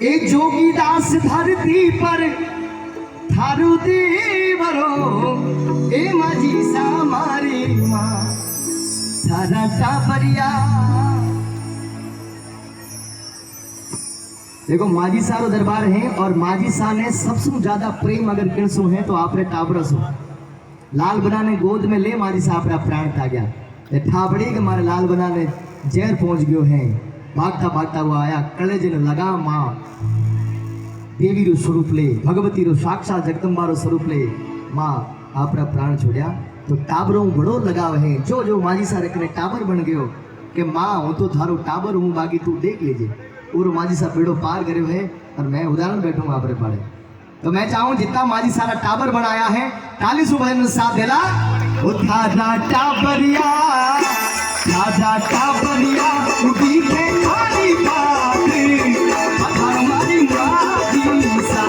ए जोगी दास धरती पर थारू देवरो ए माजी सा मारी माँ थारा टाबरिया। देखो माजी सारो दरबार है और माजी सा ने सबसे ज्यादा प्रेम अगर किणसो है तो आपरे टाबरसो लाल बना ने गोद में ले माजी सा अपना प्राण था गया ठाबड़ी के मारे लाल बना ने जहर पहुंच गयो है। भागता भागता हुआ आया कलेज ने लगा माँ देवी रो स्वरूप ले भगवती रो साक्षात जगदम्बा रो स्वरूप ले माँ आपरा प्राण छोड़िया तो टाबरों बड़ो लगाव है। जो जो माजी सा रखने टाबर बन गयो कि माँ हूँ तो थारो टाबर हूँ बाकी तू देख लीजिए और माजी सा बेड़ो पार करे है और मैं उदाहरण बैठूंगा आपरे पाड़े। तो मैं चाहूं जितना माजी सारा टाबर बनाया है ताली सुबह साथ देला थारा टाबरिया थारा टाबरिया उठी के खाली बात हमारी माजी सा